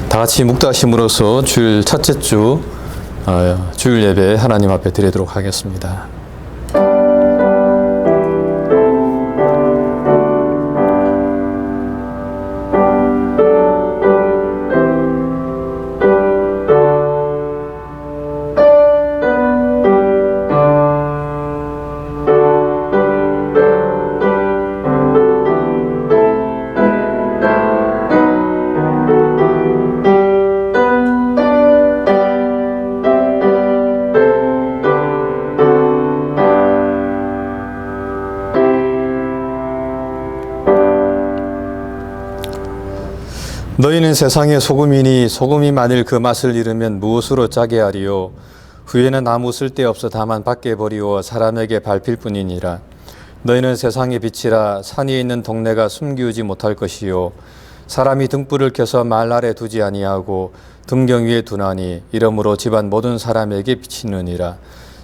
다 같이 묵다심으로써 주일 첫째 주 주일 예배 하나님 앞에 드리도록 하겠습니다. 너희는 세상의 소금이니 소금이 만일 그 맛을 잃으면 무엇으로 짜게 하리요? 후에는 아무 쓸데없어 다만 밖에 버리워 사람에게 밟힐 뿐이니라. 너희는 세상의 빛이라. 산 위에 있는 동네가 숨기우지 못할 것이요 사람이 등불을 켜서 말 아래 두지 아니하고 등경 위에 두나니 이러므로 집안 모든 사람에게 비치느니라.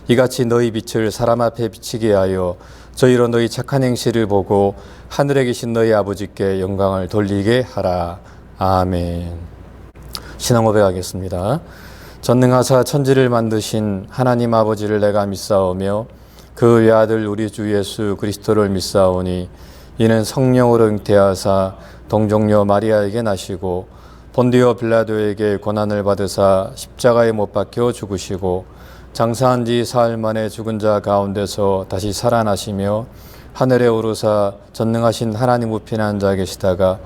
이같이 너희 빛을 사람 앞에 비치게 하여 저희로 너희 착한 행실을 보고 하늘에 계신 너희 아버지께 영광을 돌리게 하라. 아멘. 신앙 고백하겠습니다. 전능하사 천지를 만드신 하나님 아버지를 내가 믿사오며 그 외아들 우리 주 예수 그리스도를 믿사오니 이는 성령으로 잉태하사 동정녀 마리아에게 나시고 본디오 빌라도에게 고난을 받으사 십자가에 못 박혀 죽으시고 장사한 지 사흘 만에 죽은 자 가운데서 다시 살아나시며 하늘에 오르사 전능하신 하나님 우편에 앉아 계시다가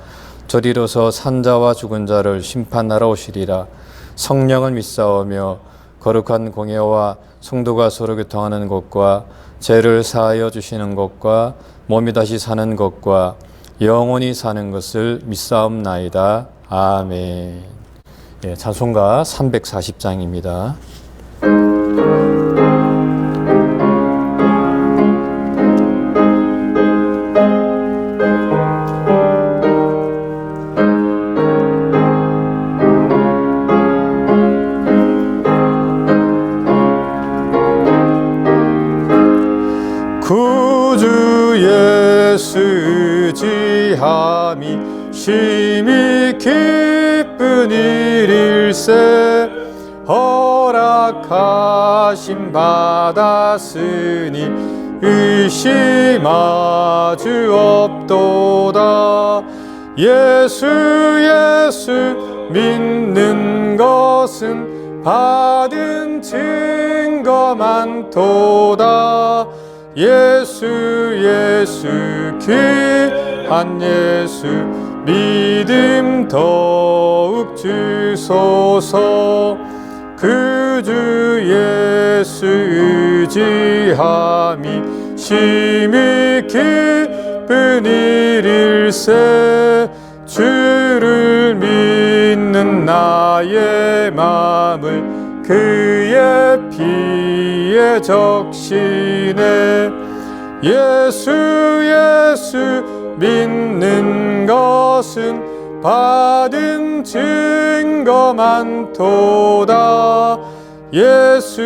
저리로서 산자와 죽은 자를 심판하러 오시리라. 성령을 믿사오며 거룩한 공예와 성도가 서로 교통하는 것과 죄를 사하여 주시는 것과 몸이 다시 사는 것과 영원히 사는 것을 믿사옵나이다. 아멘. 찬송가 340장입니다. 의지함이 심히 기쁜 일일세. 허락하심 받았으니 의심하 주 없도다. 예수 믿는 것은 받은 증거 많도다. 예수 귀한 예수 믿음 더욱 주소서. 그 주 예수 의지함이 심히 기쁜 일일세. 주를 믿는 나의 마음을 그의 피에 적시네. 예수 믿는 것은 받은 증거 많도다. 예수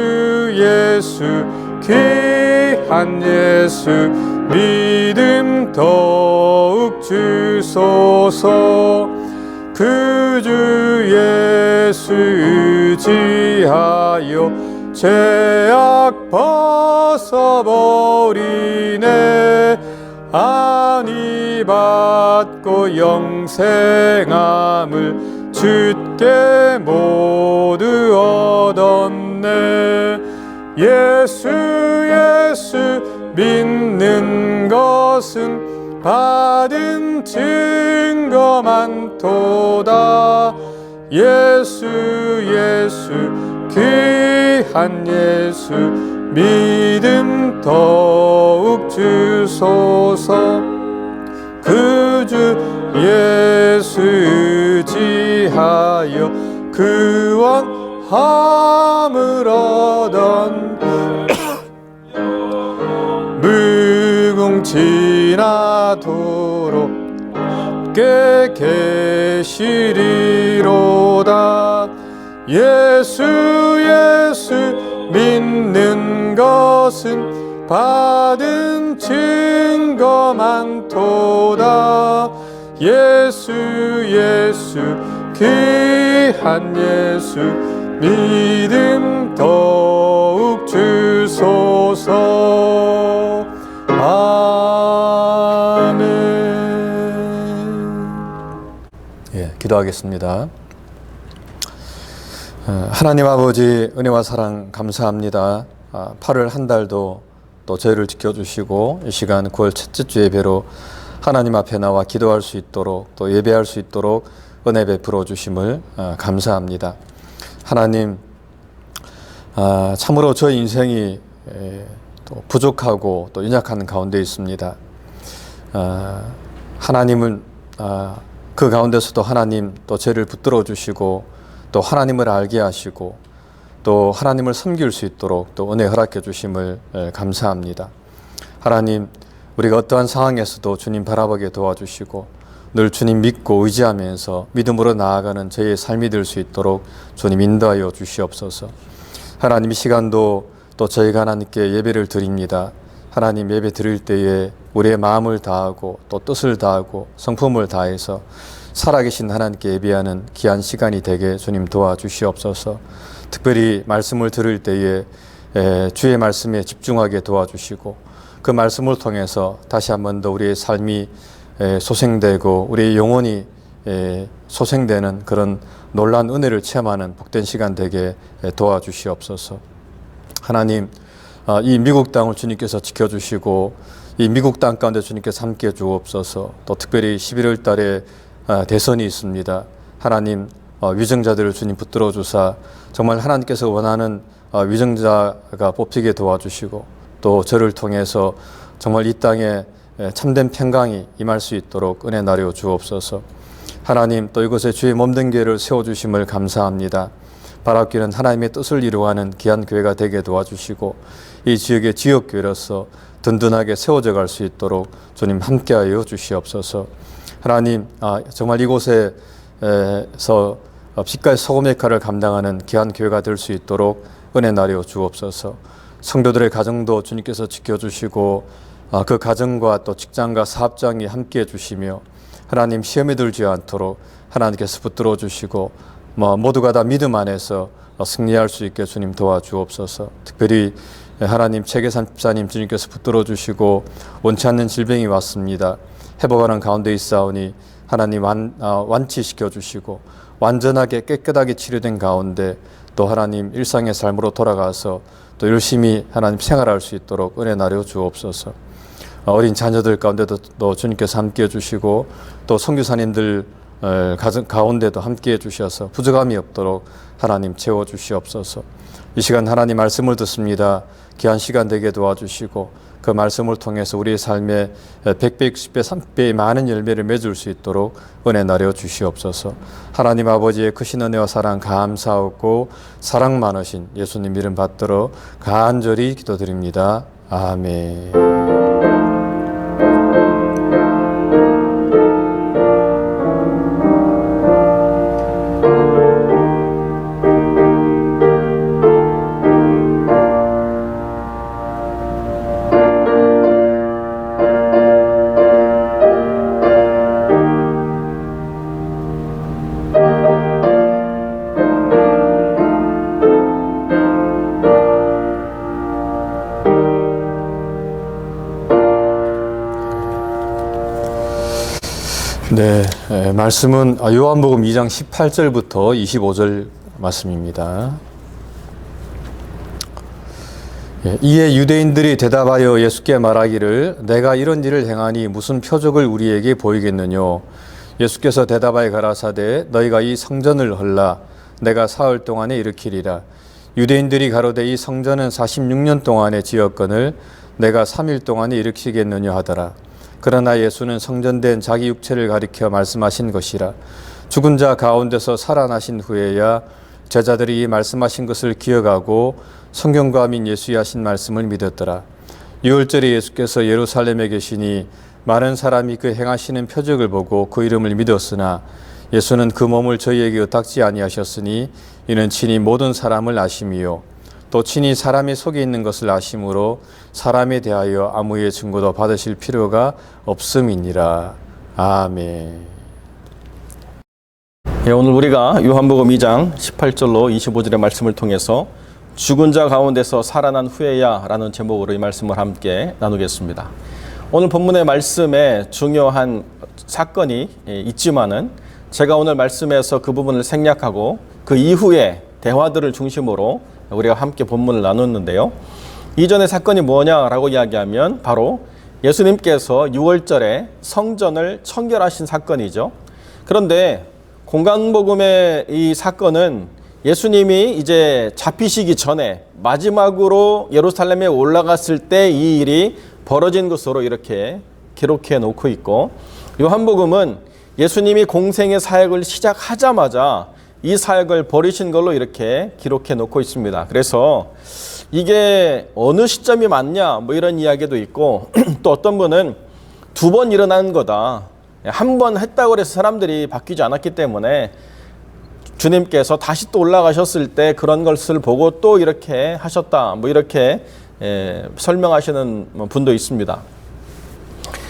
귀한 예수 믿음 더욱 주소서. 그 주 예수 의지하여 죄악 벗어버리네. 안위 받고 영생함을 주께 모두 얻었네. 예수 믿는 것은 받은 증거 많도다. 예수 귀한 예수 믿음 더욱 주소서. 그 주 예수 의지하여 구원함을 얻은 무궁지나도록 함께 계시리로다. 예수 믿는 것은 받은 증거 많도다. 예수 귀한 예수 믿음 더욱 주소서. 아멘. 기도하겠습니다. 하나님 아버지, 은혜와 사랑 감사합니다. 8월 한 달도 또 저희를 지켜주시고 이 시간 9월 첫째 주 예배로 하나님 앞에 나와 기도할 수 있도록 또 예배할 수 있도록 은혜 베풀어 주심을 감사합니다. 하나님, 참으로 저희 인생이 또 부족하고 또 연약한 가운데 있습니다. 하나님은 그 가운데서도 하나님 또 죄를 붙들어 주시고 또 하나님을 알게 하시고 또 하나님을 섬길 수 있도록 또 은혜 허락해 주심을 감사합니다. 하나님, 우리가 어떠한 상황에서도 주님 바라보게 도와주시고 늘 주님 믿고 의지하면서 믿음으로 나아가는 저희의 삶이 될 수 있도록 주님 인도하여 주시옵소서. 하나님, 이 시간도 또 저희가 하나님께 예배를 드립니다. 하나님, 예배 드릴 때에 우리의 마음을 다하고 또 뜻을 다하고 성품을 다해서 살아계신 하나님께 예배하는 귀한 시간이 되게 주님 도와주시옵소서. 특별히 말씀을 들을 때에 주의 말씀에 집중하게 도와주시고 그 말씀을 통해서 다시 한 번 더 우리의 삶이 소생되고 우리의 영혼이 소생되는 그런 놀라운 은혜를 체험하는 복된 시간 되게 도와주시옵소서. 하나님, 이 미국 땅을 주님께서 지켜주시고 이 미국 땅 가운데 주님께서 함께 주옵소서. 또 특별히 11월 달에 대선이 있습니다. 하나님, 위정자들을 주님 붙들어 주사 정말 하나님께서 원하는 위정자가 뽑히게 도와주시고 또 저를 통해서 정말 이 땅에 참된 평강이 임할 수 있도록 은혜 나려 주옵소서. 하나님, 또 이곳에 주의 몸된 교회를 세워주심을 감사합니다. 바랍기는 하나님의 뜻을 이루어가는 귀한 교회가 되게 도와주시고 이 지역의 지역교회로서 든든하게 세워져 갈 수 있도록 주님 함께하여 주시옵소서. 하나님, 정말 이곳에서 빛과 소금의 역할을 감당하는 귀한 교회가 될 수 있도록 은혜 나려 주옵소서. 성도들의 가정도 주님께서 지켜주시고 그 가정과 또 직장과 사업장이 함께해 주시며 하나님, 시험에 들지 않도록 하나님께서 붙들어 주시고 모두가 다 믿음 안에서 승리할 수 있게 주님 도와주옵소서. 특별히 하나님, 최계산 집사님 주님께서 붙들어 주시고 원치 않는 질병이 왔습니다. 회복하는 가운데 있사오니 하나님 완치시켜 주시고 완전하게 깨끗하게 치료된 가운데 또 하나님 일상의 삶으로 돌아가서 또 열심히 하나님 생활할 수 있도록 은혜 나려 주옵소서. 어린 자녀들 가운데도 또 주님께서 함께해 주시고 또 선교사님들 가운데도 함께해 주셔서 부족함이 없도록 하나님 채워 주시옵소서. 이 시간 하나님 말씀을 듣습니다. 귀한 시간 되게 도와주시고 그 말씀을 통해서 우리의 삶에 100배, 60배, 300배의 많은 열매를 맺을 수 있도록 은혜 나려 주시옵소서. 하나님 아버지의 크신 은혜와 사랑 감사하고 사랑 많으신 예수님 이름 받들어 간절히 기도드립니다. 아멘. 말씀은 요한복음 2장 18절부터 25절 말씀입니다. 이에 유대인들이 대답하여 예수께 말하기를 내가 이런 일을 행하니 무슨 표적을 우리에게 보이겠느뇨. 예수께서 대답하여 가라사대 너희가 이 성전을 헐라 내가 사흘 동안에 일으키리라. 유대인들이 가로되 이 성전은 46년 동안에 지었거늘 내가 3일 동안에 일으키겠느냐 하더라. 그러나 예수는 성전된 자기 육체를 가리켜 말씀하신 것이라. 죽은 자 가운데서 살아나신 후에야 제자들이 이 말씀하신 것을 기억하고 성경과 민 예수의 하신 말씀을 믿었더라. 유월절에 예수께서 예루살렘에 계시니 많은 사람이 그 행하시는 표적을 보고 그 이름을 믿었으나 예수는 그 몸을 저희에게 의탁지 아니하셨으니 이는 친히 모든 사람을 아심이요 또 친히 사람의 속에 있는 것을 아심으로 사람에 대하여 아무의 증거도 받으실 필요가 없음이니라. 아멘. 오늘 우리가 요한복음 2장 18절로 25절의 말씀을 통해서 죽은 자 가운데서 살아난 후에야 라는 제목으로 이 말씀을 함께 나누겠습니다. 오늘 본문의 말씀에 중요한 사건이 있지만은 제가 오늘 말씀에서 그 부분을 생략하고 그 이후의 대화들을 중심으로 우리가 함께 본문을 나눴는데요. 이전의 사건이 뭐냐라고 이야기하면 바로 예수님께서 6월절에 성전을 청결하신 사건이죠. 그런데 공강복음의 이 사건은 예수님이 이제 잡히시기 전에 마지막으로 예루살렘에 올라갔을 때 이 일이 벌어진 것으로 이렇게 기록해 놓고 있고, 요한복음은 예수님이 공생의 사역을 시작하자마자 이 사역을 버리신 걸로 이렇게 기록해 놓고 있습니다. 그래서 이게 어느 시점이 맞냐 뭐 이런 이야기도 있고 또 어떤 분은 2번 일어난 거다. 한 번 했다고 해서 사람들이 바뀌지 않았기 때문에 주님께서 다시 또 올라가셨을 때 그런 것을 보고 또 이렇게 하셨다. 뭐 이렇게 설명하시는 분도 있습니다.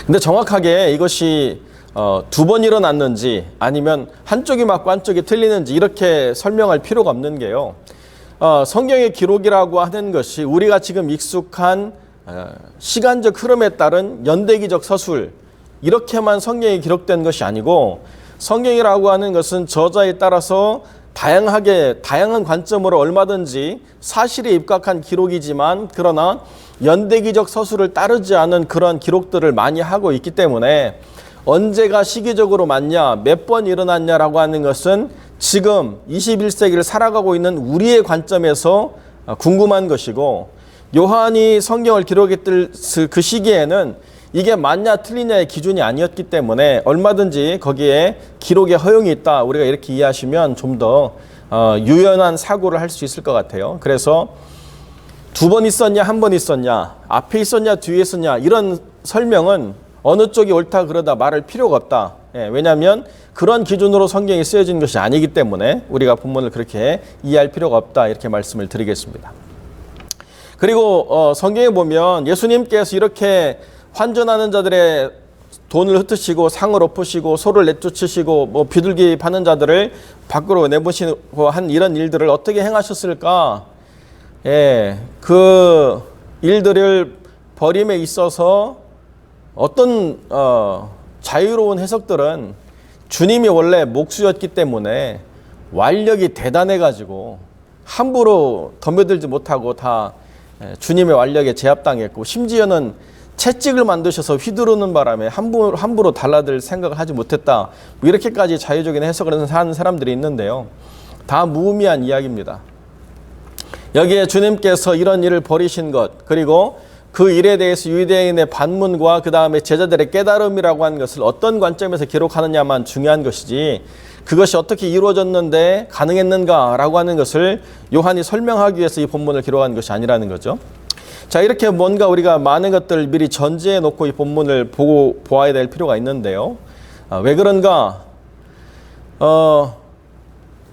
근데 정확하게 이것이 2번 일어났는지 아니면 한쪽이 맞고 한쪽이 틀리는지 이렇게 설명할 필요가 없는 게요. 성경의 기록이라고 하는 것이 우리가 지금 익숙한 시간적 흐름에 따른 연대기적 서술, 이렇게만 성경이 기록된 것이 아니고, 성경이라고 하는 것은 저자에 따라서 다양한 관점으로 얼마든지 사실에 입각한 기록이지만, 그러나 연대기적 서술을 따르지 않은 그런 기록들을 많이 하고 있기 때문에 언제가 시기적으로 맞냐, 몇 번 일어났냐라고 하는 것은 지금 21세기를 살아가고 있는 우리의 관점에서 궁금한 것이고, 요한이 성경을 기록했을 그 시기에는 이게 맞냐 틀리냐의 기준이 아니었기 때문에 얼마든지 거기에 기록의 허용이 있다, 우리가 이렇게 이해하시면 좀 더 유연한 사고를 할 수 있을 것 같아요. 그래서 2번 있었냐, 1번 있었냐, 앞에 있었냐, 뒤에 있었냐, 이런 설명은 어느 쪽이 옳다 그러다 말할 필요가 없다. 왜냐하면 그런 기준으로 성경이 쓰여진 것이 아니기 때문에 우리가 본문을 그렇게 이해할 필요가 없다, 이렇게 말씀을 드리겠습니다. 그리고 성경에 보면 예수님께서 이렇게 환전하는 자들의 돈을 흩으시고 상을 엎으시고 소를 내쫓으시고 뭐 비둘기 파는 자들을 밖으로 내보시고 한 이런 일들을 어떻게 행하셨을까? 그 일들을 벌임에 있어서 어떤 자유로운 해석들은 주님이 원래 목수였기 때문에 완력이 대단해가지고 함부로 덤벼들지 못하고 다 주님의 완력에 제압당했고, 심지어는 채찍을 만드셔서 휘두르는 바람에 함부로 달라들 생각을 하지 못했다, 뭐 이렇게까지 자유적인 해석을 하는 사람들이 있는데요. 다 무의미한 이야기입니다. 여기에 주님께서 이런 일을 벌이신 것, 그리고 그 일에 대해서 유대인의 반문과 그 다음에 제자들의 깨달음이라고 하는 것을 어떤 관점에서 기록하느냐만 중요한 것이지, 그것이 어떻게 이루어졌는데 가능했는가라고 하는 것을 요한이 설명하기 위해서 이 본문을 기록한 것이 아니라는 거죠. 자, 이렇게 뭔가 우리가 많은 것들을 미리 전제해 놓고 이 본문을 보고 보아야 될 필요가 있는데요. 왜 그런가?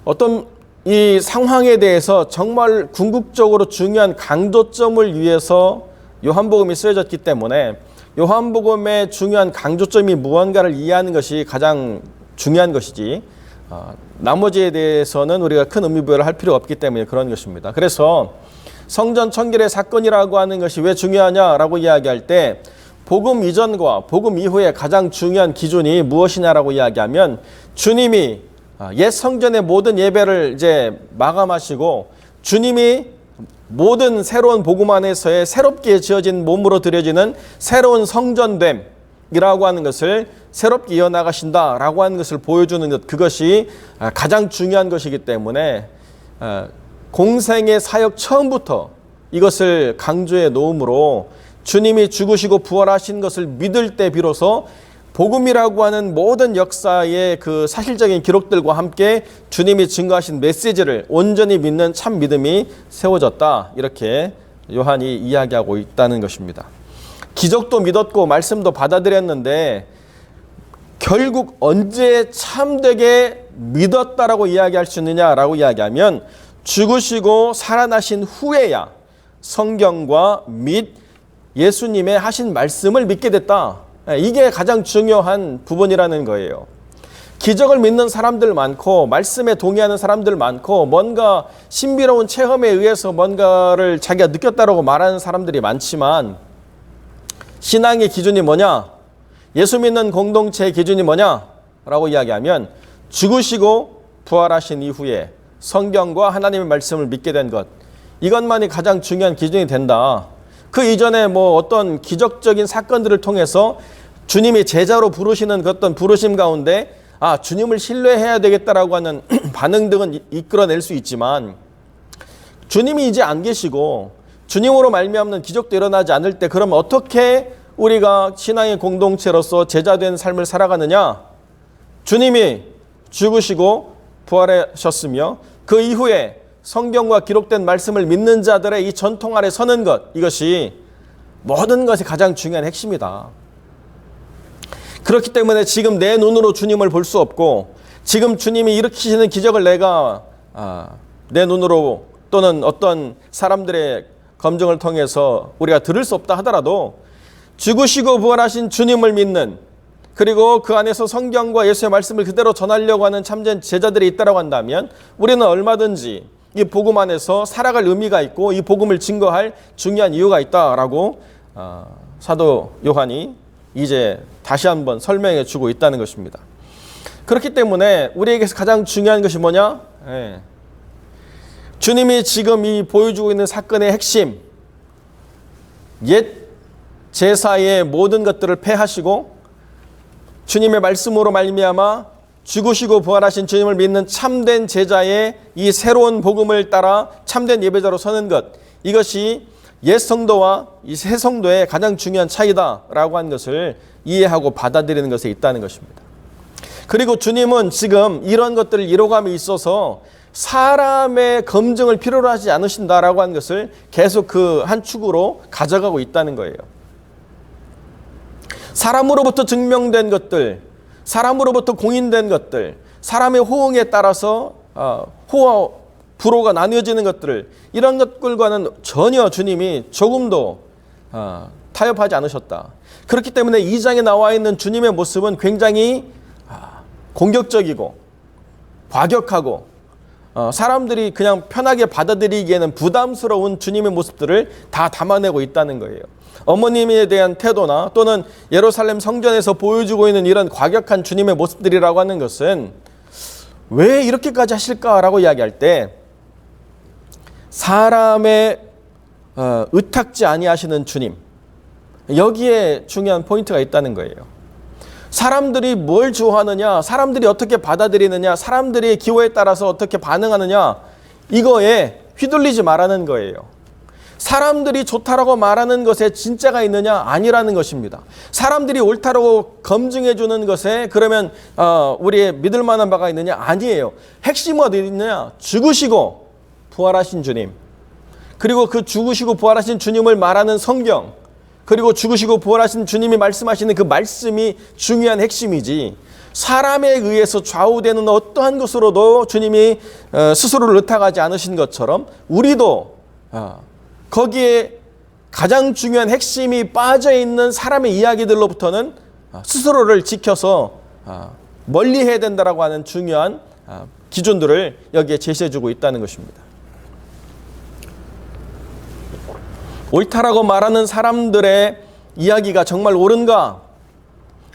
어떤 이 상황에 대해서 정말 궁극적으로 중요한 강조점을 위해서 요한복음이 쓰여졌기 때문에 요한복음의 중요한 강조점이 무언가를 이해하는 것이 가장 중요한 것이지, 나머지에 대해서는 우리가 큰 의미부여를 할 필요가 없기 때문에 그런 것입니다. 그래서 성전 청결의 사건이라고 하는 것이 왜 중요하냐라고 이야기할 때 복음 이전과 복음 이후에 가장 중요한 기준이 무엇이냐라고 이야기하면, 주님이 옛 성전의 모든 예배를 이제 마감하시고 주님이 모든 새로운 복음 안에서의 새롭게 지어진 몸으로 드려지는 새로운 성전됨이라고 하는 것을 새롭게 이어나가신다라고 하는 것을 보여주는 것, 그것이 가장 중요한 것이기 때문에 공생의 사역 처음부터 이것을 강조해 놓음으로 주님이 죽으시고 부활하신 것을 믿을 때 비로소 복음이라고 하는 모든 역사의 그 사실적인 기록들과 함께 주님이 증거하신 메시지를 온전히 믿는 참 믿음이 세워졌다, 이렇게 요한이 이야기하고 있다는 것입니다. 기적도 믿었고 말씀도 받아들였는데 결국 언제 참되게 믿었다라고 이야기할 수 있느냐라고 이야기하면, 죽으시고 살아나신 후에야 성경과 및 예수님의 하신 말씀을 믿게 됐다. 이게 가장 중요한 부분이라는 거예요. 기적을 믿는 사람들 많고 말씀에 동의하는 사람들 많고 뭔가 신비로운 체험에 의해서 뭔가를 자기가 느꼈다라고 말하는 사람들이 많지만 신앙의 기준이 뭐냐? 예수 믿는 공동체의 기준이 뭐냐? 라고 이야기하면 죽으시고 부활하신 이후에 성경과 하나님의 말씀을 믿게 된 것, 이것만이 가장 중요한 기준이 된다. 그 이전에 뭐 어떤 기적적인 사건들을 통해서 주님이 제자로 부르시는 그 어떤 부르심 가운데 주님을 신뢰해야 되겠다라고 하는 반응 등은 이끌어낼 수 있지만 주님이 이제 안 계시고 주님으로 말미암는 기적도 일어나지 않을 때 그럼 어떻게 우리가 신앙의 공동체로서 제자된 삶을 살아가느냐? 주님이 죽으시고 부활하셨으며 그 이후에 성경과 기록된 말씀을 믿는 자들의 이 전통 아래 서는 것, 이것이 모든 것이 가장 중요한 핵심이다. 그렇기 때문에 지금 내 눈으로 주님을 볼 수 없고 지금 주님이 일으키시는 기적을 내가 내 눈으로 또는 어떤 사람들의 검증을 통해서 우리가 들을 수 없다 하더라도 죽으시고 부활하신 주님을 믿는, 그리고 그 안에서 성경과 예수의 말씀을 그대로 전하려고 하는 참된 제자들이 있다고 한다면 우리는 얼마든지 이 복음 안에서 살아갈 의미가 있고 이 복음을 증거할 중요한 이유가 있다라고 사도 요한이 이제 다시 한번 설명해 주고 있다는 것입니다. 그렇기 때문에 우리에게서 가장 중요한 것이 뭐냐? 주님이 지금 이 보여주고 있는 사건의 핵심, 옛 제사의 모든 것들을 폐하시고 주님의 말씀으로 말미암아 죽으시고 부활하신 주님을 믿는 참된 제자의 이 새로운 복음을 따라 참된 예배자로 서는 것, 이것이 옛 성도와 이 새 성도의 가장 중요한 차이다라고 하는 것을 이해하고 받아들이는 것에 있다는 것입니다. 그리고 주님은 지금 이런 것들을 이뤄감에 있어서 사람의 검증을 필요로 하지 않으신다라고 하는 것을 계속 그 한 축으로 가져가고 있다는 거예요. 사람으로부터 증명된 것들, 사람으로부터 공인된 것들, 사람의 호응에 따라서 호와 불호가 나뉘어지는 것들을, 이런 것들과는 전혀 주님이 조금도 타협하지 않으셨다. 그렇기 때문에 이 장에 나와 있는 주님의 모습은 굉장히 공격적이고 과격하고 사람들이 그냥 편하게 받아들이기에는 부담스러운 주님의 모습들을 다 담아내고 있다는 거예요. 어머님에 대한 태도나 또는 예루살렘 성전에서 보여주고 있는 이런 과격한 주님의 모습들이라고 하는 것은 왜 이렇게까지 하실까라고 이야기할 때 사람의 의탁지 아니하시는 주님, 여기에 중요한 포인트가 있다는 거예요. 사람들이 뭘 좋아하느냐, 사람들이 어떻게 받아들이느냐, 사람들의 기호에 따라서 어떻게 반응하느냐, 이거에 휘둘리지 말라는 거예요. 사람들이 좋다라고 말하는 것에 진짜가 있느냐, 아니라는 것입니다. 사람들이 옳다라고 검증해 주는 것에 그러면 우리의 믿을 만한 바가 있느냐, 아니에요. 핵심은 어디 있느냐? 죽으시고 부활하신 주님, 그리고 그 죽으시고 부활하신 주님을 말하는 성경, 그리고 죽으시고 부활하신 주님이 말씀하시는 그 말씀이 중요한 핵심이지, 사람에 의해서 좌우되는 어떠한 것으로도 주님이 스스로를 의탁하지 않으신 것처럼 우리도 거기에 가장 중요한 핵심이 빠져있는 사람의 이야기들로부터는 스스로를 지켜서 멀리해야 된다라고 하는 중요한 기준들을 여기에 제시해주고 있다는 것입니다. 옳다라고 말하는 사람들의 이야기가 정말 옳은가?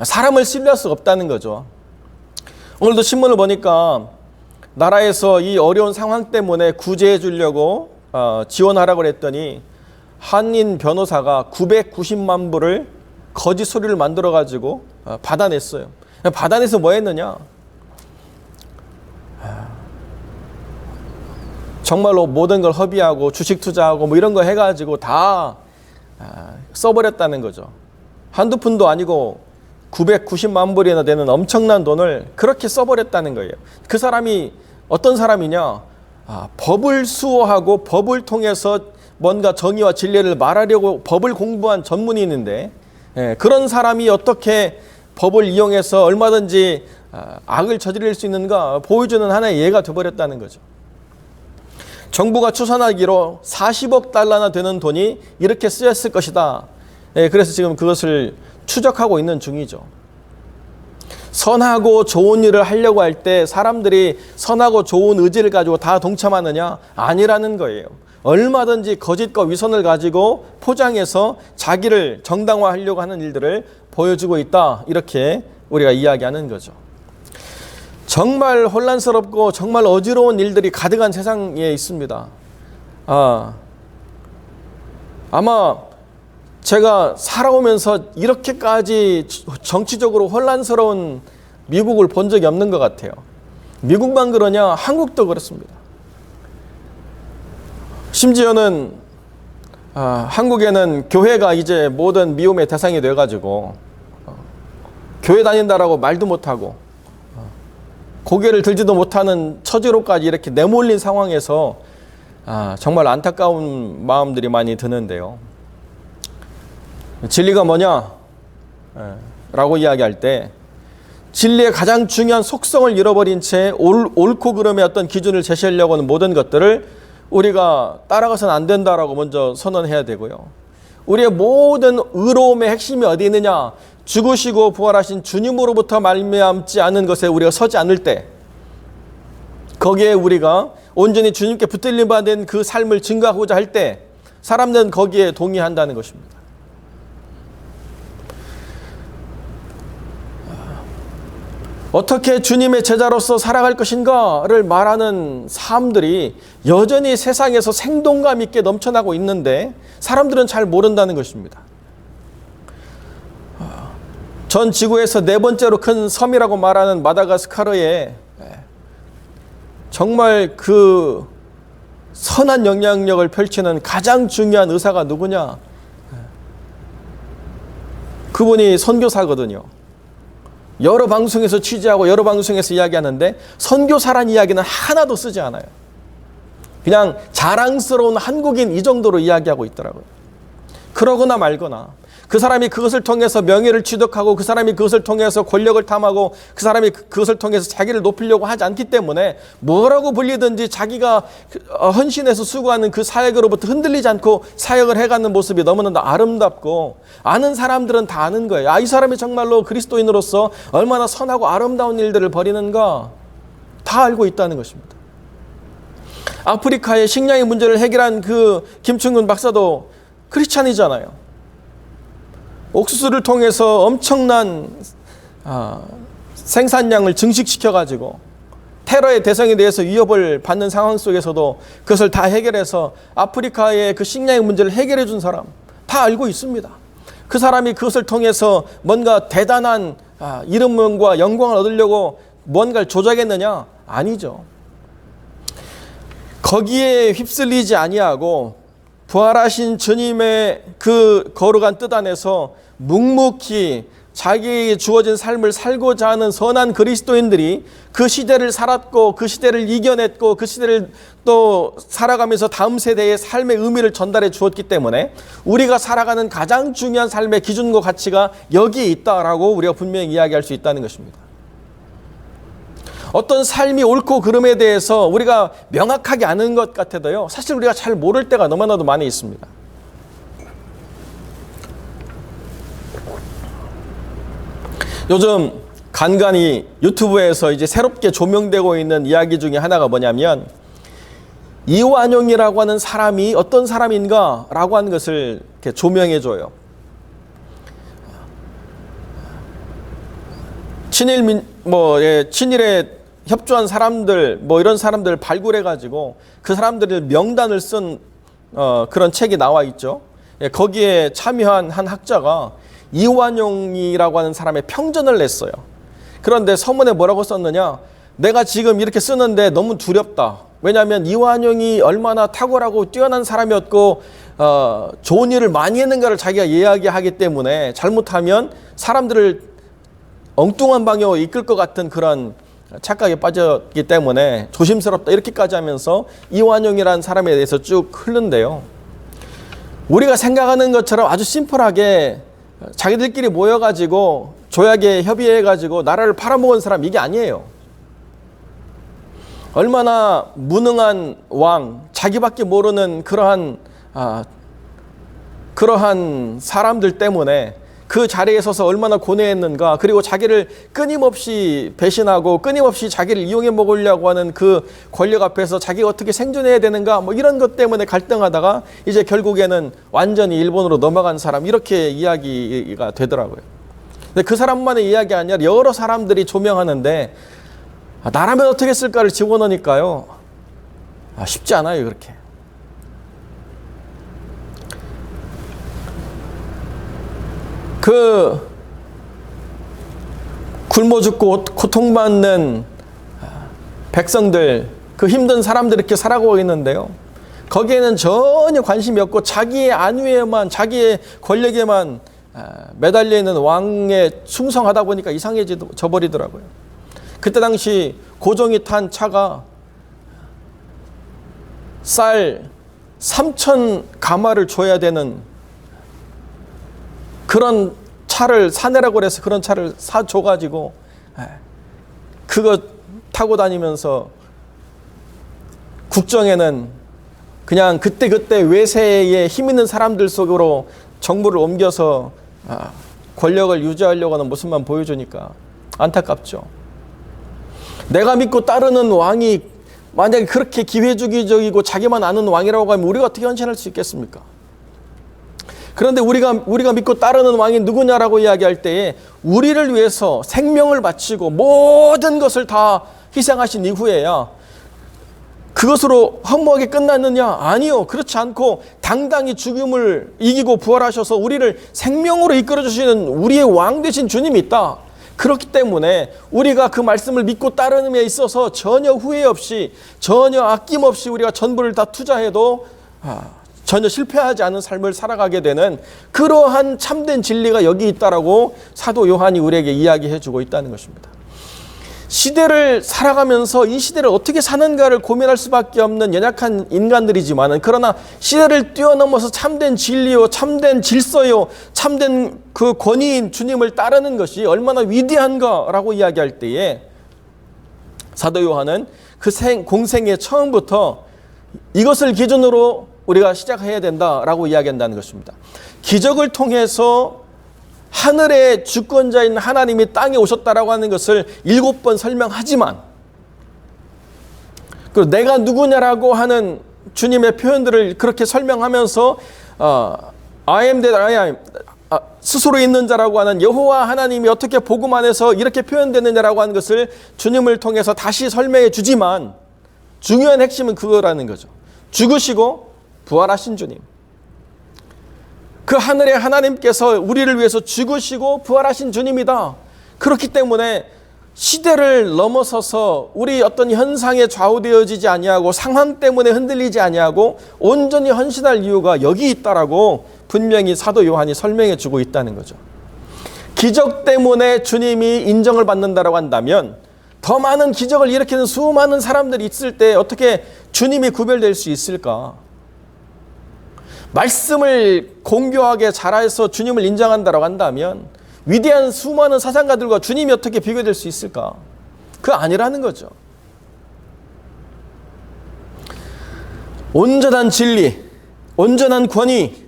사람을 신뢰할 수 없다는 거죠. 오늘도 신문을 보니까 나라에서 이 어려운 상황 때문에 구제해 주려고 지원하라고 했더니 한인 변호사가 990만 불을 거짓 소리를 만들어 가지고 받아냈어요. 받아내서 뭐 했느냐? 정말로 모든 걸 허비하고 주식 투자하고 뭐 이런 거 해가지고 다 써버렸다는 거죠. 한두 푼도 아니고 990만 불이나 되는 엄청난 돈을 그렇게 써버렸다는 거예요. 그 사람이 어떤 사람이냐? 법을 수호하고 법을 통해서 뭔가 정의와 진리를 말하려고 법을 공부한 전문인인데 그런 사람이 어떻게 법을 이용해서 얼마든지 악을 저지를 수 있는가 보여주는 하나의 예가 되어버렸다는 거죠. 정부가 추산하기로 40억 달러나 되는 돈이 이렇게 쓰였을 것이다. 그래서 지금 그것을 추적하고 있는 중이죠. 선하고 좋은 일을 하려고 할 때 사람들이 선하고 좋은 의지를 가지고 다 동참하느냐? 아니라는 거예요. 얼마든지 거짓과 위선을 가지고 포장해서 자기를 정당화하려고 하는 일들을 보여주고 있다. 이렇게 우리가 이야기하는 거죠. 정말 혼란스럽고 정말 어지러운 일들이 가득한 세상에 있습니다. 아마 제가 살아오면서 이렇게까지 정치적으로 혼란스러운 미국을 본 적이 없는 것 같아요. 미국만 그러냐? 한국도 그렇습니다. 심지어는 한국에는 교회가 이제 모든 미움의 대상이 돼가지고 교회 다닌다라고 말도 못하고 고개를 들지도 못하는 처지로까지 이렇게 내몰린 상황에서 정말 안타까운 마음들이 많이 드는데요. 진리가 뭐냐? 라고 이야기할 때 진리의 가장 중요한 속성을 잃어버린 채 옳고 그름의 어떤 기준을 제시하려고 하는 모든 것들을 우리가 따라가서는 안 된다라고 먼저 선언해야 되고요. 우리의 모든 의로움의 핵심이 어디 있느냐? 죽으시고 부활하신 주님으로부터 말미암지 않은 것에 우리가 서지 않을 때, 거기에 우리가 온전히 주님께 붙들림 받은 그 삶을 증거하고자 할 때 사람들은 거기에 동의한다는 것입니다. 어떻게 주님의 제자로서 살아갈 것인가를 말하는 삶들이 여전히 세상에서 생동감 있게 넘쳐나고 있는데 사람들은 잘 모른다는 것입니다. 전 지구에서 네 번째로 큰 섬이라고 말하는 마다가스카르에 정말 그 선한 영향력을 펼치는 가장 중요한 의사가 누구냐? 그분이 선교사거든요. 여러 방송에서 취재하고 여러 방송에서 이야기하는데 선교사란 이야기는 하나도 쓰지 않아요. 그냥 자랑스러운 한국인 이 정도로 이야기하고 있더라고요. 그러거나 말거나 그 사람이 그것을 통해서 명예를 취득하고 그 사람이 그것을 통해서 권력을 탐하고 그 사람이 그것을 통해서 자기를 높이려고 하지 않기 때문에 뭐라고 불리든지 자기가 헌신해서 수고하는 그 사역으로부터 흔들리지 않고 사역을 해가는 모습이 너무나 아름답고 아는 사람들은 다 아는 거예요. 이 사람이 정말로 그리스도인으로서 얼마나 선하고 아름다운 일들을 벌이는가 다 알고 있다는 것입니다. 아프리카의 식량의 문제를 해결한 그 김충근 박사도 크리스찬이잖아요. 옥수수를 통해서 엄청난 생산량을 증식시켜가지고 테러의 대상에 대해서 위협을 받는 상황 속에서도 그것을 다 해결해서 아프리카의 그 식량의 문제를 해결해 준 사람 다 알고 있습니다. 그 사람이 그것을 통해서 뭔가 대단한 이름과 영광을 얻으려고 뭔가를 조작했느냐? 아니죠. 거기에 휩쓸리지 아니하고 부활하신 주님의 그 거룩한 뜻 안에서 묵묵히 자기에게 주어진 삶을 살고자 하는 선한 그리스도인들이 그 시대를 살았고 그 시대를 이겨냈고 그 시대를 또 살아가면서 다음 세대의 삶의 의미를 전달해 주었기 때문에 우리가 살아가는 가장 중요한 삶의 기준과 가치가 여기에 있다라고 우리가 분명히 이야기할 수 있다는 것입니다. 어떤 삶이 옳고 그름에 대해서 우리가 명확하게 아는 것 같아도요, 사실 우리가 잘 모를 때가 너무나도 많이 있습니다. 요즘 간간히 유튜브에서 이제 새롭게 조명되고 있는 이야기 중에 하나가 뭐냐면 이완용이라고 하는 사람이 어떤 사람인가라고 하는 것을 이렇게 조명해줘요. 친일에 협조한 사람들, 이런 사람들을 발굴해가지고 그 사람들을 명단을 쓴 그런 책이 나와 있죠. 거기에 참여한 한 학자가 이완용이라고 하는 사람의 평전을 냈어요. 그런데 서문에 뭐라고 썼느냐? 내가 지금 이렇게 쓰는데 너무 두렵다. 왜냐하면 이완용이 얼마나 탁월하고 뛰어난 사람이었고 좋은 일을 많이 했는가를 자기가 이야기하기 때문에 잘못하면 사람들을 엉뚱한 방향으로 이끌 것 같은 그런 착각에 빠졌기 때문에 조심스럽다 이렇게까지 하면서 이완용이라는 사람에 대해서 쭉 흐른대요. 우리가 생각하는 것처럼 아주 심플하게 자기들끼리 모여가지고 조약에 협의해가지고 나라를 팔아먹은 사람 이게 아니에요. 얼마나 무능한 왕, 자기밖에 모르는 그러한 사람들 때문에 그 그 자리에 서서 얼마나 고뇌했는가, 그리고 자기를 끊임없이 배신하고 끊임없이 자기를 이용해 먹으려고 하는 그 권력 앞에서 자기가 어떻게 생존해야 되는가, 뭐 이런 것 때문에 갈등하다가 이제 결국에는 완전히 일본으로 넘어간 사람, 이렇게 이야기가 되더라고요. 근데 그 사람만의 이야기 아니라 여러 사람들이 조명하는데 나라면 어떻게 했을까를 집어넣으니까요, 쉽지 않아요, 그렇게. 그 굶어 죽고 고통받는 백성들, 그 힘든 사람들이 이렇게 살아가고 있는데요, 거기에는 전혀 관심이 없고 자기의 안위에만, 자기의 권력에만 매달려 있는 왕에 충성하다 보니까 이상해져 버리더라고요. 그때 당시 고종이 탄 차가 쌀 3,000 가마를 줘야 되는 그런 차를 사내라고 해서 그런 차를 사줘가지고 그거 타고 다니면서 국정에는 그냥 그때그때 외세에 힘 있는 사람들 속으로 정부를 옮겨서 권력을 유지하려고 하는 모습만 보여주니까 안타깝죠. 내가 믿고 따르는 왕이 만약에 그렇게 기회주의적이고 자기만 아는 왕이라고 하면 우리가 어떻게 헌신할 수 있겠습니까? 그런데 우리가 믿고 따르는 왕이 누구냐라고 이야기할 때에 우리를 위해서 생명을 바치고 모든 것을 다 희생하신 이후에야 그것으로 허무하게 끝났느냐? 아니요. 그렇지 않고 당당히 죽음을 이기고 부활하셔서 우리를 생명으로 이끌어 주시는 우리의 왕 되신 주님이 있다. 그렇기 때문에 우리가 그 말씀을 믿고 따르는 데 있어서 전혀 후회 없이, 전혀 아낌없이 우리가 전부를 다 투자해도 전혀 실패하지 않은 삶을 살아가게 되는 그러한 참된 진리가 여기 있다라고 사도 요한이 우리에게 이야기해 주고 있다는 것입니다. 시대를 살아가면서 이 시대를 어떻게 사는가를 고민할 수밖에 없는 연약한 인간들이지만, 그러나 시대를 뛰어넘어서 참된 진리요, 참된 질서요, 참된 그 권위인 주님을 따르는 것이 얼마나 위대한가라고 이야기할 때에 사도 요한은 그 공생의 처음부터 이것을 기준으로 우리가 시작해야 된다라고 이야기한다는 것입니다. 기적을 통해서 하늘의 주권자인 하나님이 땅에 오셨다라고 하는 것을 7번 설명하지만, 그리고 내가 누구냐라고 하는 주님의 표현들을 그렇게 설명하면서 I am that I am, 스스로 있는 자라고 하는 여호와 하나님이 어떻게 복음 안에서 이렇게 표현되느냐라고 하는 것을 주님을 통해서 다시 설명해 주지만, 중요한 핵심은 그거라는 거죠. 죽으시고 부활하신 주님, 그 하늘의 하나님께서 우리를 위해서 죽으시고 부활하신 주님이다. 그렇기 때문에 시대를 넘어서서 우리 어떤 현상에 좌우되어지지 아니하고 상황 때문에 흔들리지 아니하고 온전히 헌신할 이유가 여기 있다라고 분명히 사도 요한이 설명해 주고 있다는 거죠. 기적 때문에 주님이 인정을 받는다라고 한다면 더 많은 기적을 일으키는 수많은 사람들이 있을 때 어떻게 주님이 구별될 수 있을까? 말씀을 공교하게 잘해서 주님을 인정한다라고 한다면 위대한 수많은 사상가들과 주님이 어떻게 비교될 수 있을까? 그거 아니라는 거죠. 온전한 진리, 온전한 권위,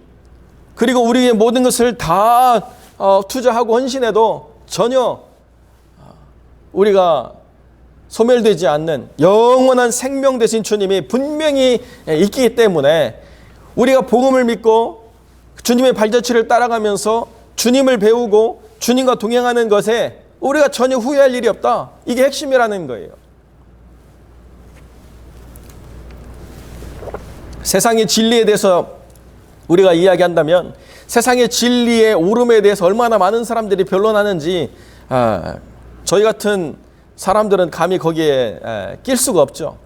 그리고 우리의 모든 것을 다 투자하고 헌신해도 전혀 우리가 소멸되지 않는 영원한 생명 되신 주님이 분명히 있기 때문에 우리가 복음을 믿고 주님의 발자취를 따라가면서 주님을 배우고 주님과 동행하는 것에 우리가 전혀 후회할 일이 없다. 이게 핵심이라는 거예요. 세상의 진리에 대해서 우리가 이야기한다면 세상의 진리의 오름에 대해서 얼마나 많은 사람들이 변론하는지 저희 같은 사람들은 감히 거기에 낄 수가 없죠.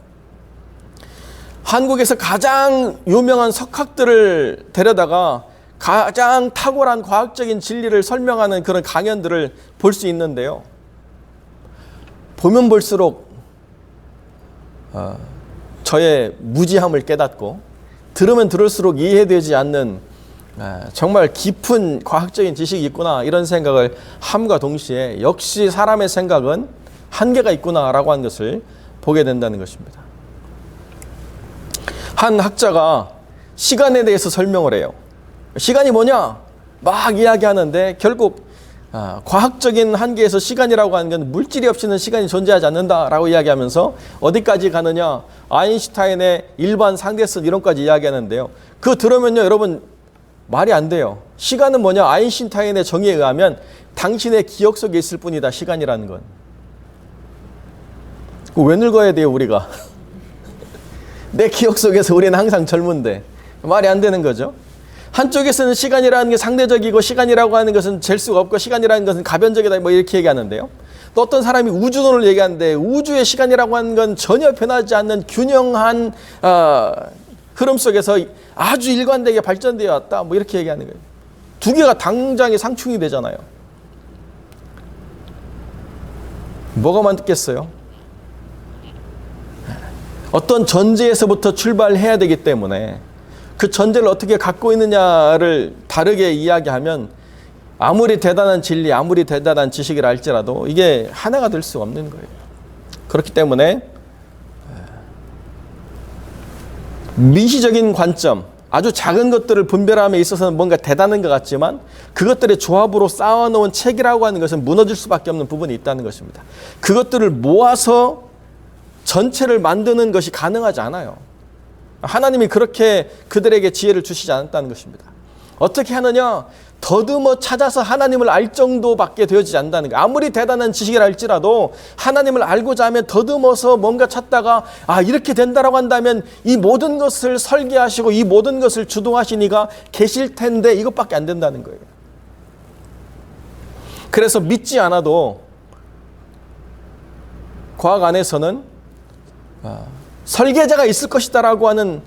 한국에서 가장 유명한 석학들을 데려다가 가장 탁월한 과학적인 진리를 설명하는 그런 강연들을 볼 수 있는데요. 보면 볼수록 저의 무지함을 깨닫고 들으면 들을수록 이해되지 않는 정말 깊은 과학적인 지식이 있구나, 이런 생각을 함과 동시에 역시 사람의 생각은 한계가 있구나라고 하는 것을 보게 된다는 것입니다. 한 학자가 시간에 대해서 설명을 해요. 시간이 뭐냐? 막 이야기하는데 결국 과학적인 한계에서 시간이라고 하는 건 물질이 없이는 시간이 존재하지 않는다라고 이야기하면서 어디까지 가느냐, 아인슈타인의 일반 상대성 이론까지 이야기하는데요. 그거 들으면요 여러분 말이 안 돼요. 시간은 뭐냐, 아인슈타인의 정의에 의하면 당신의 기억 속에 있을 뿐이다, 시간이라는 건. 왜 늙어야 돼요 우리가? 내 기억 속에서 우리는 항상 젊은데 말이 안 되는 거죠. 한쪽에서는 시간이라는 게 상대적이고 시간이라고 하는 것은 잴 수가 없고 시간이라는 것은 가변적이다 뭐 이렇게 얘기하는데요. 또 어떤 사람이 우주론을 얘기하는데 우주의 시간이라고 하는 건 전혀 변하지 않는 균형한 흐름 속에서 아주 일관되게 발전되어 왔다 뭐 이렇게 얘기하는 거예요. 두 개가 당장에 상충이 되잖아요. 뭐가 맞겠어요? 어떤 전제에서부터 출발해야 되기 때문에 그 전제를 어떻게 갖고 있느냐를 다르게 이야기하면 아무리 대단한 진리, 아무리 대단한 지식이라 할지라도 이게 하나가 될 수 없는 거예요. 그렇기 때문에 미시적인 관점, 아주 작은 것들을 분별함에 있어서는 뭔가 대단한 것 같지만 그것들의 조합으로 쌓아놓은 책이라고 하는 것은 무너질 수밖에 없는 부분이 있다는 것입니다. 그것들을 모아서 전체를 만드는 것이 가능하지 않아요. 하나님이 그렇게 그들에게 지혜를 주시지 않았다는 것입니다. 어떻게 하느냐? 더듬어 찾아서 하나님을 알 정도밖에 되어지지 않는다는 거예요. 아무리 대단한 지식이라 할지라도 하나님을 알고자 하면 더듬어서 뭔가 찾다가 이렇게 된다라고 한다면 이 모든 것을 설계하시고 이 모든 것을 주동하신 이가 계실 텐데 이것밖에 안 된다는 거예요. 그래서 믿지 않아도 과학 안에서는 설계자가 있을 것이다라고 하는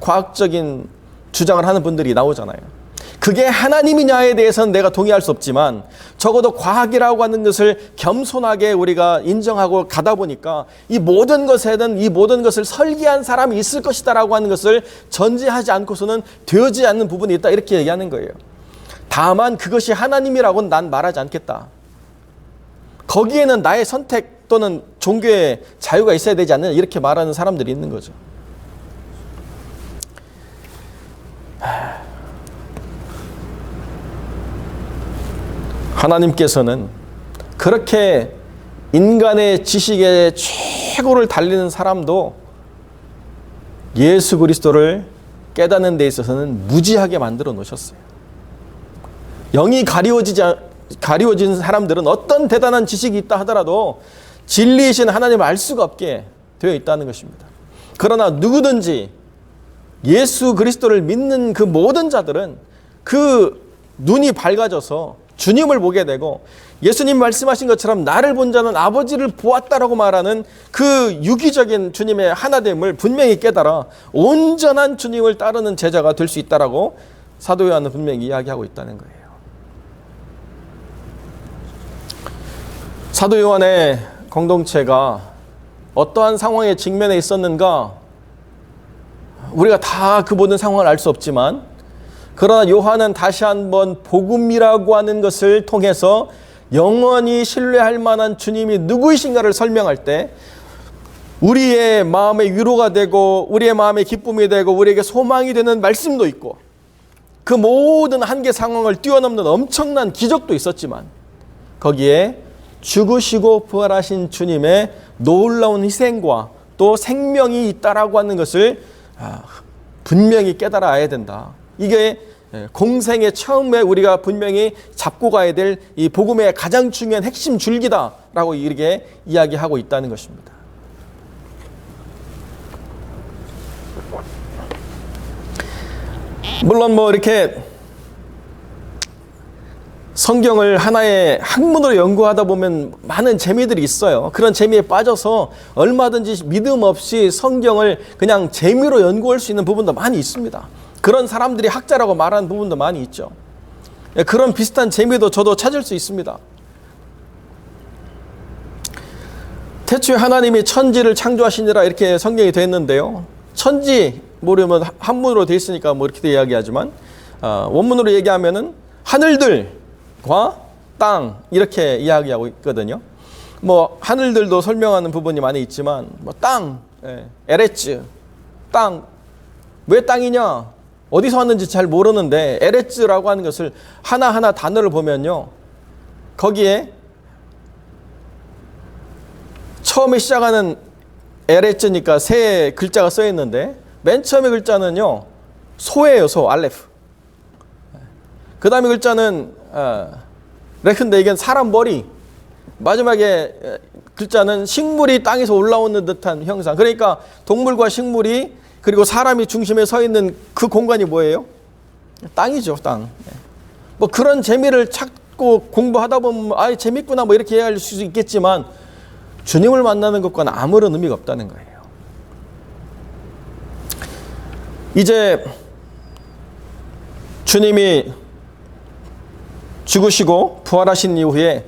과학적인 주장을 하는 분들이 나오잖아요. 그게 하나님이냐에 대해서는 내가 동의할 수 없지만 적어도 과학이라고 하는 것을 겸손하게 우리가 인정하고 가다 보니까 이 모든 것에는 이 모든 것을 설계한 사람이 있을 것이다라고 하는 것을 전제하지 않고서는 되어지지 않는 부분이 있다 이렇게 얘기하는 거예요. 다만 그것이 하나님이라고는 난 말하지 않겠다. 거기에는 나의 선택 또는 종교의 자유가 있어야 되지 않느냐 이렇게 말하는 사람들이 있는 거죠. 하나님께서는 그렇게 인간의 지식의 최고를 달리는 사람도 예수 그리스도를 깨닫는 데 있어서는 무지하게 만들어 놓으셨어요. 영이 가리워진 사람들은 어떤 대단한 지식이 있다 하더라도 진리이신 하나님을 알 수가 없게 되어 있다는 것입니다. 그러나 누구든지 예수 그리스도를 믿는 그 모든 자들은 그 눈이 밝아져서 주님을 보게 되고 예수님 말씀하신 것처럼 나를 본 자는 아버지를 보았다라고 말하는 그 유기적인 주님의 하나됨을 분명히 깨달아 온전한 주님을 따르는 제자가 될 수 있다라고 사도 요한은 분명히 이야기하고 있다는 거예요. 사도 요한의 공동체가 어떠한 상황에 직면해 있었는가? 우리가 다 그 모든 상황을 알 수 없지만 그러나 요한은 다시 한번 복음이라고 하는 것을 통해서 영원히 신뢰할 만한 주님이 누구이신가를 설명할 때 우리의 마음의 위로가 되고 우리의 마음의 기쁨이 되고 우리에게 소망이 되는 말씀도 있고 그 모든 한계 상황을 뛰어넘는 엄청난 기적도 있었지만 거기에 죽으시고 부활하신 주님의 놀라운 희생과 또 생명이 있다라고 하는 것을 분명히 깨달아야 된다. 이게 공생의 처음에 우리가 분명히 잡고 가야 될 이 복음의 가장 중요한 핵심 줄기다라고 이렇게 이야기하고 있다는 것입니다. 물론 이렇게 성경을 하나의 학문으로 연구하다 보면 많은 재미들이 있어요. 그런 재미에 빠져서 얼마든지 믿음 없이 성경을 그냥 재미로 연구할 수 있는 부분도 많이 있습니다. 그런 사람들이 학자라고 말하는 부분도 많이 있죠. 그런 비슷한 재미도 저도 찾을 수 있습니다. 태초에 하나님이 천지를 창조하시니라 이렇게 성경이 되어 있는데요. 천지 모르면 한문으로 되어 있으니까 이렇게 이야기하지만 원문으로 얘기하면은 하늘들과 땅 이렇게 이야기하고 있거든요. 하늘들도 설명하는 부분이 많이 있지만 땅, 에레츠, 땅. 왜 땅이냐? 어디서 왔는지 잘 모르는데 에레츠라고 하는 것을 하나하나 단어를 보면요. 거기에 처음에 시작하는 에레츠니까 세 글자가 써 있는데 맨 처음에 글자는요. 소예요. 소, 알레프. 그 다음에 글자는 레큰데 이게 사람 머리. 마지막에 글자는 식물이 땅에서 올라오는 듯한 형상. 그러니까 동물과 식물이 그리고 사람이 중심에 서 있는 그 공간이 뭐예요? 땅이죠, 땅. 뭐 그런 재미를 찾고 공부하다 보면 재밌구나 뭐 이렇게 이해할 수 있겠지만 주님을 만나는 것과는 아무런 의미가 없다는 거예요. 이제 주님이 죽으시고 부활하신 이후에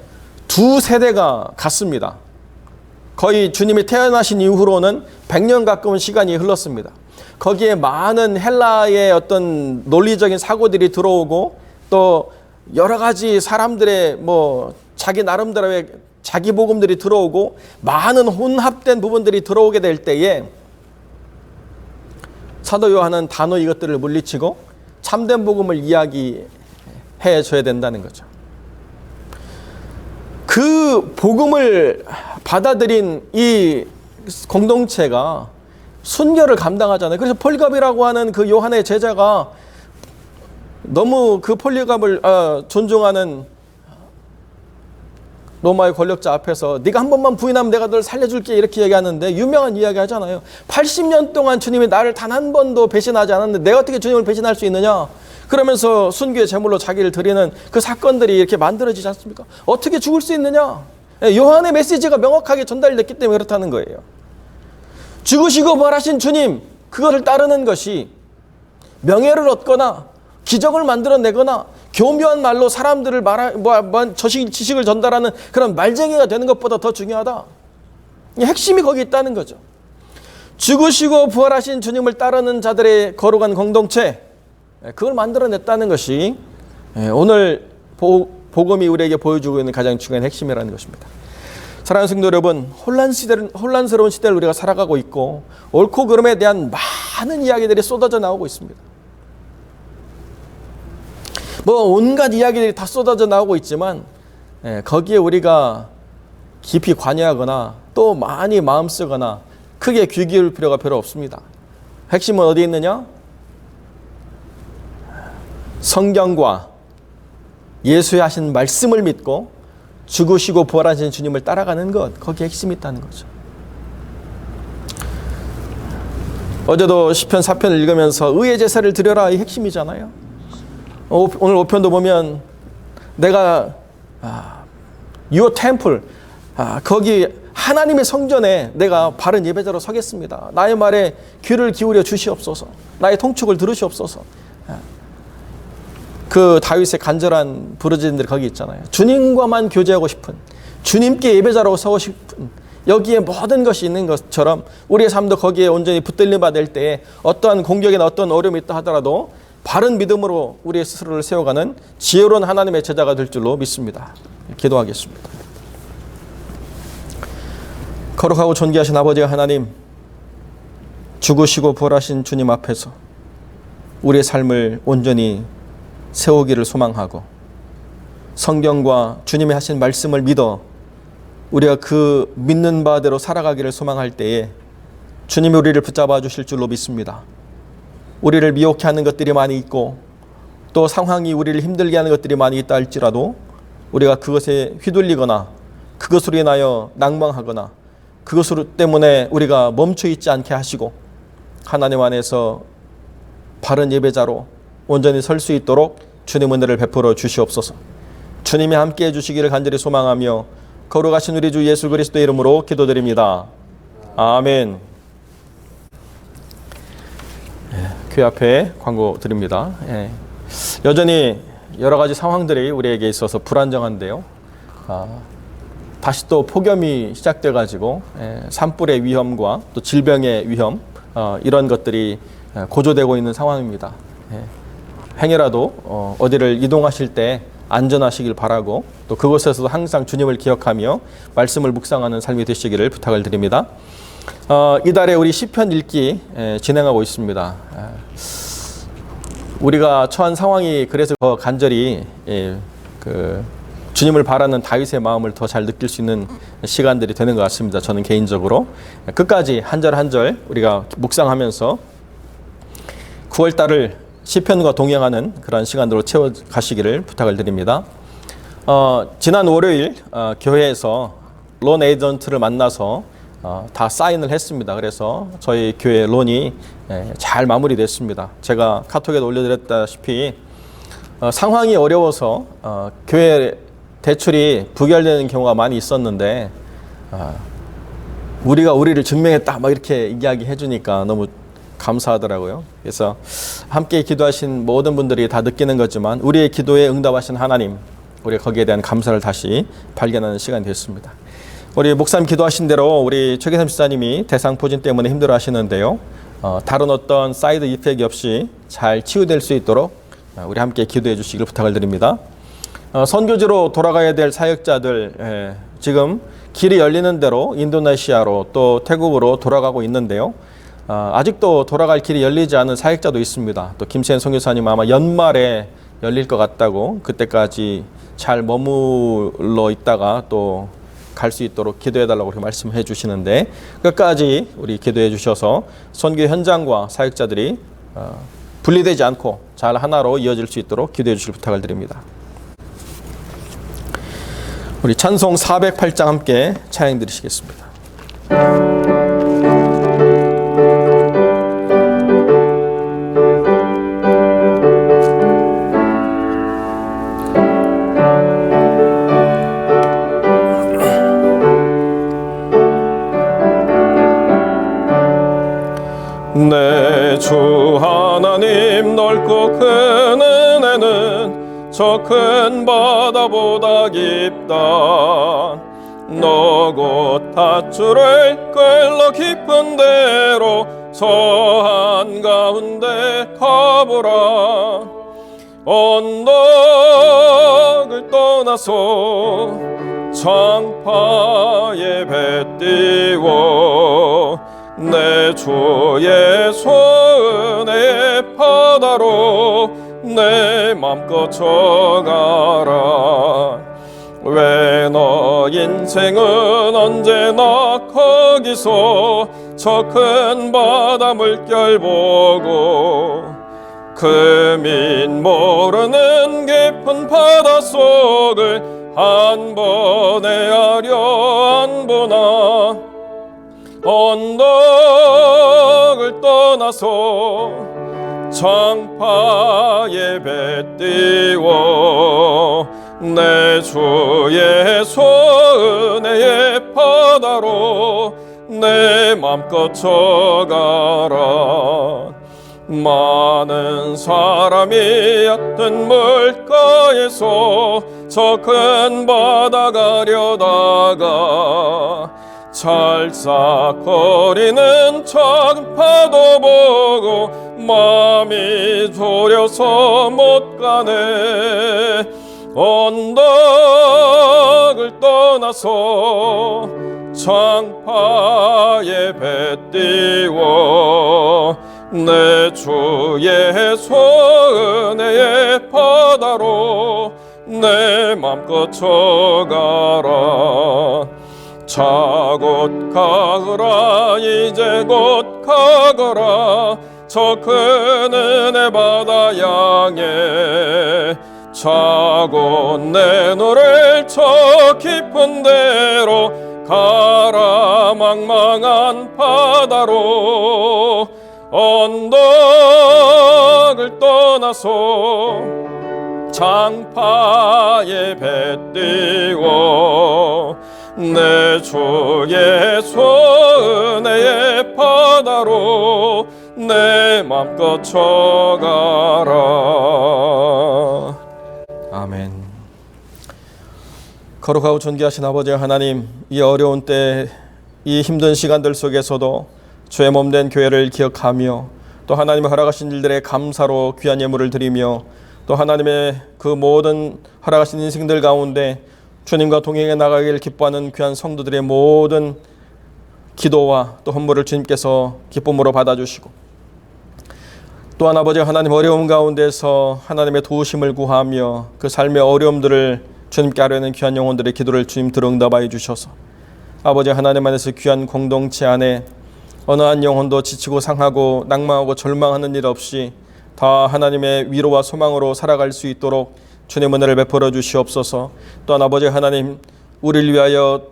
두 세대가 갔습니다. 거의 주님이 태어나신 이후로는 100년 가까운 시간이 흘렀습니다. 거기에 많은 헬라의 어떤 논리적인 사고들이 들어오고 또 여러 가지 사람들의 뭐 자기 나름대로의 자기 복음들이 들어오고 많은 혼합된 부분들이 들어오게 될 때에 사도 요한은 단호 이것들을 물리치고 참된 복음을 이야기해 줘야 된다는 거죠. 그 복음을 받아들인 이 공동체가 순결을 감당하잖아요. 그래서 폴갑이라고 하는 그 요한의 제자가 너무 그 폴갑을 존중하는 로마의 권력자 앞에서 네가 한 번만 부인하면 내가 널 살려줄게 이렇게 얘기하는데 유명한 이야기 하잖아요. 80년 동안 주님이 나를 단 한 번도 배신하지 않았는데 내가 어떻게 주님을 배신할 수 있느냐. 그러면서 순교의 제물로 자기를 드리는 그 사건들이 이렇게 만들어지지 않습니까? 어떻게 죽을 수 있느냐. 요한의 메시지가 명확하게 전달됐기 때문에 그렇다는 거예요. 죽으시고 부활하신 주님, 그것을 따르는 것이 명예를 얻거나 기적을 만들어내거나 교묘한 말로 사람들을 지식을 전달하는 그런 말쟁이가 되는 것보다 더 중요하다. 핵심이 거기 있다는 거죠. 죽으시고 부활하신 주님을 따르는 자들의 거룩한 공동체, 그걸 만들어냈다는 것이 오늘 복음이 우리에게 보여주고 있는 가장 중요한 핵심이라는 것입니다. 사랑하는 성도 여러분, 혼란스러운 시대를 우리가 살아가고 있고 옳고 그름에 대한 많은 이야기들이 쏟아져 나오고 있습니다. 뭐 온갖 이야기들이 다 쏟아져 나오고 있지만 거기에 우리가 깊이 관여하거나 또 많이 마음 쓰거나 크게 귀 기울 필요가 별로 없습니다. 핵심은 어디에 있느냐? 성경과 예수의 하신 말씀을 믿고 죽으시고 부활하신 주님을 따라가는 것, 거기에 핵심이 있다는 거죠. 어제도 시편 4편을 읽으면서 의의 제사를 드려라, 이 핵심이잖아요. 오늘 5편도 보면 내가 your temple, 거기 하나님의 성전에 내가 바른 예배자로 서겠습니다. 나의 말에 귀를 기울여 주시옵소서. 나의 통촉을 들으시옵소서. 그 다윗의 간절한 부르짖음들이 거기 있잖아요. 주님과만 교제하고 싶은, 주님께 예배자로 서고 싶은, 여기에 모든 것이 있는 것처럼 우리의 삶도 거기에 온전히 붙들림 받을 때에 어떠한 공격이나 어떤 어려움이 있다 하더라도 바른 믿음으로 우리의 스스로를 세워가는 지혜로운 하나님의 제자가 될 줄로 믿습니다. 기도하겠습니다. 거룩하고 존귀하신 아버지 하나님, 죽으시고 부활하신 주님 앞에서 우리의 삶을 온전히 세우기를 소망하고 성경과 주님이 하신 말씀을 믿어 우리가 그 믿는 바대로 살아가기를 소망할 때에 주님이 우리를 붙잡아 주실 줄로 믿습니다. 우리를 미혹해 하는 것들이 많이 있고 또 상황이 우리를 힘들게 하는 것들이 많이 있다 할지라도 우리가 그것에 휘둘리거나 그것으로 인하여 낭망하거나 그것으로 때문에 우리가 멈춰 있지 않게 하시고 하나님 안에서 바른 예배자로 온전히 설 수 있도록 주님 은혜를 베풀어 주시옵소서. 주님이 함께 해주시기를 간절히 소망하며 거룩하신 우리 주 예수 그리스도의 이름으로 기도드립니다. 아멘. 교회 앞에 광고 드립니다. 여전히 여러 가지 상황들이 우리에게 있어서 불안정한데요. 다시 또 폭염이 시작돼가지고 산불의 위험과 또 질병의 위험, 이런 것들이 고조되고 있는 상황입니다. 행여라도 어디를 이동하실 때 안전하시길 바라고 또 그곳에서도 항상 주님을 기억하며 말씀을 묵상하는 삶이 되시기를 부탁을 드립니다. 이달에 우리 시편 읽기 진행하고 있습니다. 우리가 처한 상황이 그래서 더 간절히 주님을 바라는 다윗의 마음을 더 잘 느낄 수 있는 시간들이 되는 것 같습니다. 저는 개인적으로 끝까지 한 절 한 절 우리가 묵상하면서 9월달을 시편과 동행하는 그런 시간으로 채워가시기를 부탁을 드립니다. 지난 월요일 교회에서 론 에이전트를 만나서 다 사인을 했습니다. 그래서 저희 교회 론이 잘 마무리됐습니다. 제가 카톡에도 올려드렸다시피 상황이 어려워서 교회 대출이 부결되는 경우가 많이 있었는데 우리가 우리를 증명했다 막 이렇게 이야기해 주니까 너무 감사하더라고요. 그래서 함께 기도하신 모든 분들이 다 느끼는 거지만 우리의 기도에 응답하신 하나님, 우리가 거기에 대한 감사를 다시 발견하는 시간이 됐습니다. 우리 목사님 기도하신 대로 우리 최기삼 집사님이 대상포진 때문에 힘들어 하시는데요. 다른 어떤 사이드 이펙트 없이 잘 치유될 수 있도록 우리 함께 기도해 주시길 부탁을 드립니다. 선교지로 돌아가야 될 사역자들 지금 길이 열리는 대로 인도네시아로 또 태국으로 돌아가고 있는데요. 아직도 돌아갈 길이 열리지 않은 사역자도 있습니다. 또 김세현 선교사님 아마 연말에 열릴 것 같다고 그때까지 잘 머물러 있다가 또 갈 수 있도록 기도해달라고 그렇게 말씀해 주시는데 끝까지 우리 기도해 주셔서 선교 현장과 사역자들이 분리되지 않고 잘 하나로 이어질 수 있도록 기도해 주실 부탁을 드립니다. 우리 찬송 408장 함께 찬양 드리시겠습니다. 내 주 하나님 넓고 큰 은혜는 저 큰 바다보다 깊다. 너 곧 밧줄을 끌러 깊은 데로 저 한가운데 가보라. 언덕을 떠나서 창파에 배 띄워 내 주의 손의 바다로 내 맘껏 져가라. 왜 너 인생은 언제나 거기서 저 큰 바다 물결 보고 금인 모르는 깊은 바닷속을 한 번에 하려 안 보나. 언덕을 떠나서 창파에 배 띄워 내 주의 손의 바다로 내 맘껏 져가라. 많은 사람이 얕은 물가에서 저 큰 바다 가려다가 찰싹거리는 작은 파도 보고 마음이 졸여서 못 가네. 언덕을 떠나서 창파에 배 띄워 내 주의 손의 바다로 내 맘껏 져가라. 자 곧 가거라 이제 곧 가거라 저 큰 은혜 바다 향해. 자 곧 내 노를 저 깊은 데로 가라. 망망한 바다로 언덕을 떠나서 창파에 배 띄워 내 주의 손의 바다로 내 맘껏 져가라. 아멘. 거룩하고 존귀하신 아버지 하나님, 이 어려운 때, 이 힘든 시간들 속에서도 주의 몸된 교회를 기억하며 또 하나님이 허락하신 일들에 감사로 귀한 예물을 드리며 또 하나님의 그 모든 허락하신 인생들 가운데 주님과 동행해 나가길 기뻐하는 귀한 성도들의 모든 기도와 또 헌물을 주님께서 기쁨으로 받아주시고 또한 아버지 하나님, 어려움 가운데서 하나님의 도우심을 구하며 그 삶의 어려움들을 주님께 하려는 귀한 영혼들의 기도를 주님 들어 응답하여 주셔서 아버지 하나님 안에서 귀한 공동체 안에 어느 한 영혼도 지치고 상하고 낭망하고 절망하는 일 없이 다 하나님의 위로와 소망으로 살아갈 수 있도록 주님 은혜를 베풀어 주시옵소서. 또한 아버지 하나님, 우리를 위하여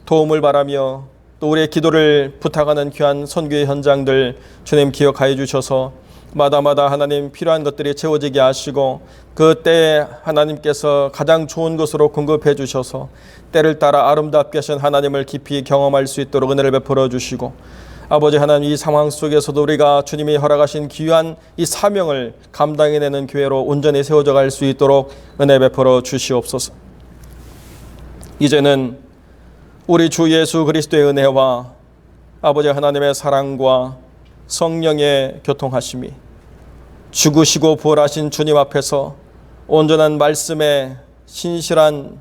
도움을 바라며 또 우리의 기도를 부탁하는 귀한 선교의 현장들 주님 기억하여 주셔서 마다마다 하나님 필요한 것들이 채워지게 하시고 그 때에 하나님께서 가장 좋은 것으로 공급해 주셔서 때를 따라 아름답게 하신 하나님을 깊이 경험할 수 있도록 은혜를 베풀어 주시고 아버지 하나님, 이 상황 속에서도 우리가 주님이 허락하신 귀한 이 사명을 감당해내는 교회로 온전히 세워져 갈 수 있도록 은혜 베풀어 주시옵소서. 이제는 우리 주 예수 그리스도의 은혜와 아버지 하나님의 사랑과 성령의 교통하심이 죽으시고 부활하신 주님 앞에서 온전한 말씀의 신실한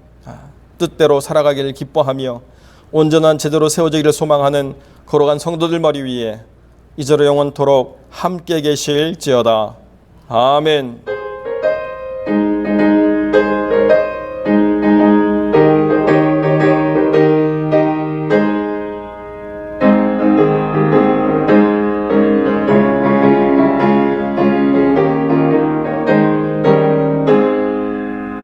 뜻대로 살아가기를 기뻐하며 온전한 제대로 세워지기를 소망하는 거룩한 성도들 머리 위에 이제로 영원토록 함께 계실지어다. 아멘.